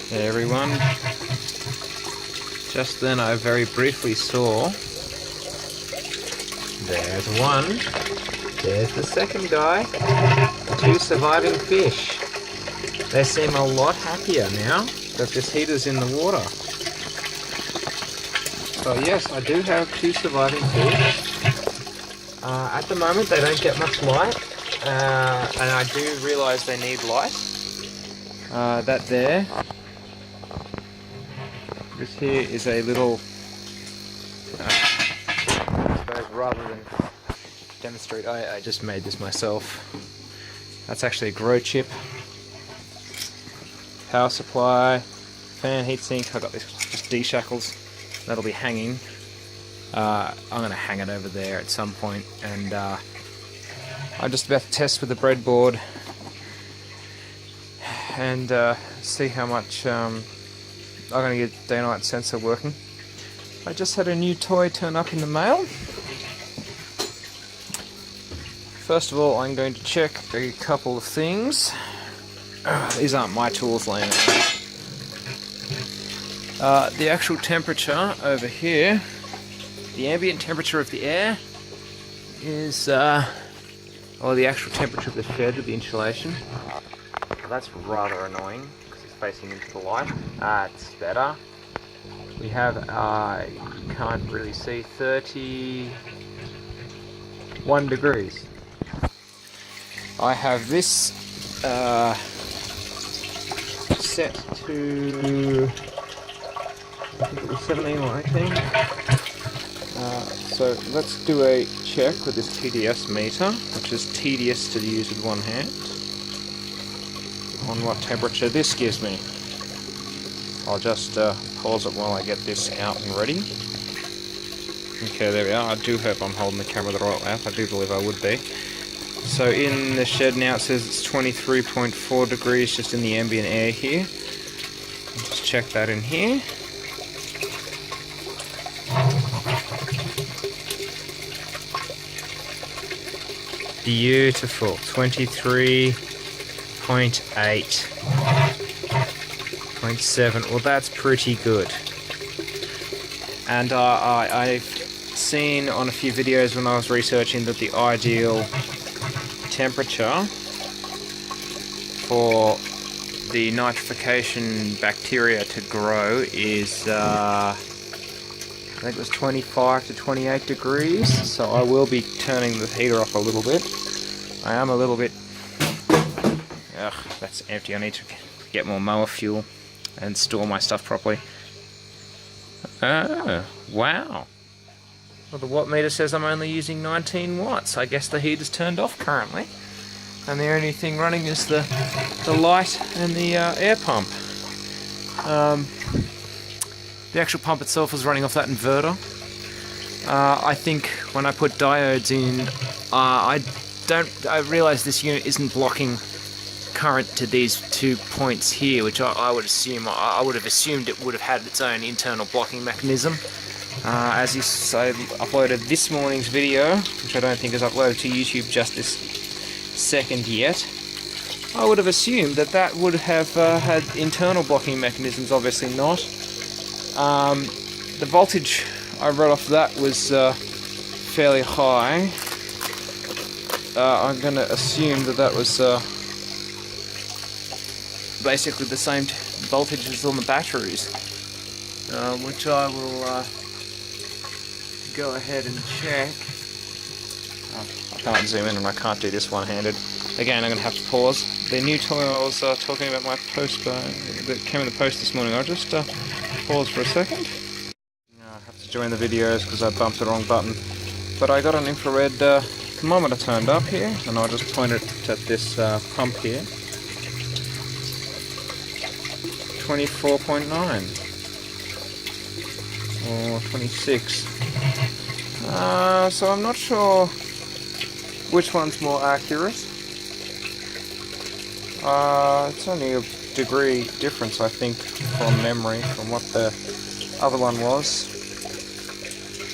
Hey everyone, just then I very briefly saw, there's one, there's the second guy, 2 surviving fish. They seem a lot happier now that this heater's in the water. So yes, I do have 2 surviving fish. At the moment they don't get much light, and I do realise they need light. That there. This here is a little, I suppose rather than demonstrate, I just made this myself. That's actually a grow chip. Power supply, fan, heatsink. I got this just D-shackles. That'll be hanging. I'm going to hang it over there at some point, and I'm just about to test with the breadboard and see how much I'm going to get day-night sensor working. I just had a new toy turn up in the mail. First of all, I'm going to check a couple of things. These aren't my tools laying around. The actual temperature over here, the ambient temperature of the air is, or the actual temperature of the shed with the insulation. Well, that's rather annoying because it's facing into the light. That's better. We have, you can't really see, 31 degrees. I have this set to, I think it was 17 or 18. So let's do a check with this TDS meter, which is tedious to use with one hand, on what temperature this gives me. I'll just pause it while I get this out and ready. Okay, there we are. I do hope I'm holding the camera the right way up. I do believe I would be. So in the shed now it says it's 23.4 degrees just in the ambient air here. Just check that in here. Beautiful. 23.8.7. Well, that's pretty good. And I've seen on a few videos when I was researching that the ideal temperature for the nitrification bacteria to grow is I think it was 25 to 28 degrees, so I will be turning the heater off a little bit. I am a little bit, that's empty. I need to get more mower fuel and store my stuff properly. Oh, wow. Well, the watt meter says I'm only using 19 watts. I guess the heater's turned off currently. And the only thing running is the light and the air pump. The actual pump itself is running off that inverter. I think when I put diodes in, I realise this unit isn't blocking current to these 2 points here, which I would assume, I would have assumed it would have had its own internal blocking mechanism. As I uploaded this morning's video, which I don't think is uploaded to YouTube just this second yet, I would have assumed that that would have had internal blocking mechanisms. Obviously not. The voltage I read off that was fairly high. I'm going to assume that that was basically the same voltage as on the batteries, which I will go ahead and check. I can't zoom in and I can't do this one-handed. Again, I'm going to have to pause. The new toy I was talking about, my post that came in the post this morning, I'll just pause for a second. I have to join the videos because I bumped the wrong button. But I got an infrared thermometer turned up here, and I'll just point it at this pump here. 24.9 or 26. So I'm not sure which one's more accurate. It's only a degree difference, I think, from memory, from what the other one was.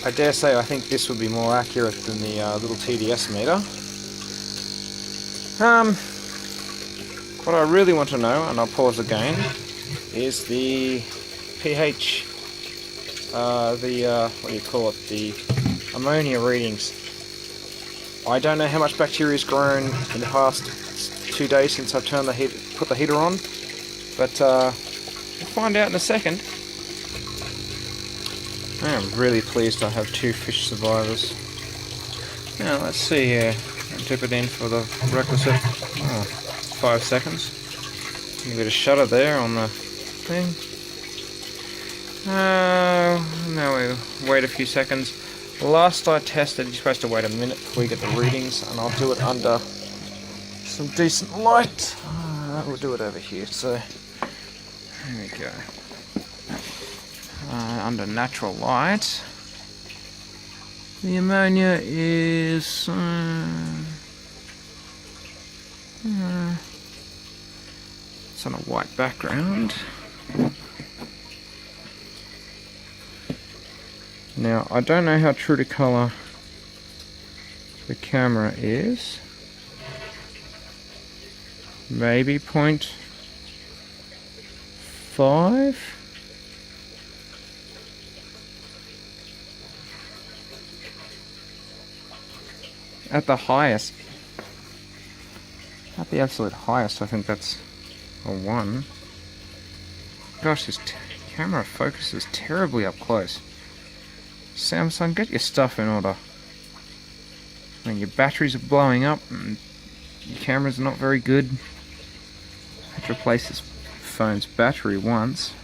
I dare say I think this would be more accurate than the little TDS meter. What I really want to know, and I'll pause again, is the pH, what do you call it, the ammonia readings. I don't know how much bacteria has grown in the past 2 days since I've turned put the heater on, but we'll find out in a second. I'm really pleased I have 2 fish survivors. Now let's see here. I'll dip it in for the requisite 5 seconds. A bit of shutter there on the thing. Now we wait a few seconds. Last I tested, you're supposed to wait a minute before you get the readings, and I'll do it under some decent light. We'll do it over here, so there we go. Under natural light, the ammonia is it's on a white background. Now, I don't know how true to colour the camera is. Maybe 0.5? At the highest. At the absolute highest, I think that's a 1. Gosh, this camera focuses terribly up close. Samsung, get your stuff in order. I mean, your batteries are blowing up and your cameras are not very good. I had to replace this phone's battery once.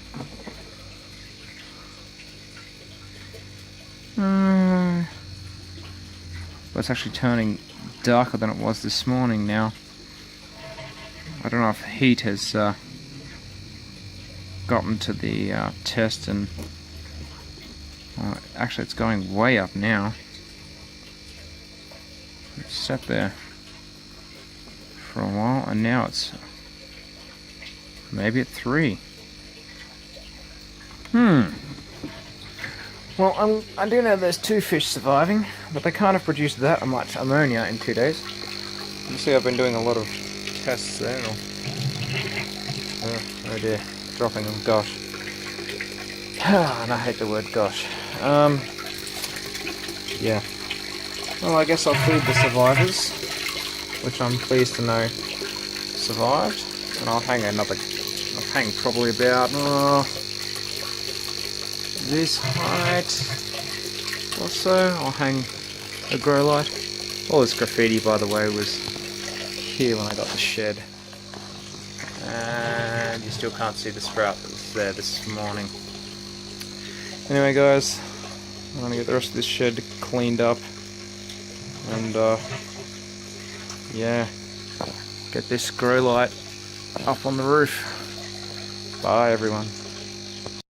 But it's actually turning darker than it was this morning now. I don't know if heat has gotten to the test, and actually it's going way up now. It's sat there for a while and now it's maybe at 3. Well, I do know there's 2 fish surviving, but they can't have produced that much ammonia in 2 days. You see I've been doing a lot of tests there. Oh dear, dropping them, gosh. And I hate the word gosh. Yeah. Well, I guess I'll feed the survivors, which I'm pleased to know survived. And I'll hang probably about this height or so. I'll hang a grow light. All this graffiti, by the way, was here when I got the shed. And you still can't see the sprout that was there this morning. Anyway guys, I'm going to get the rest of this shed cleaned up and yeah, get this grow light up on the roof. Bye everyone.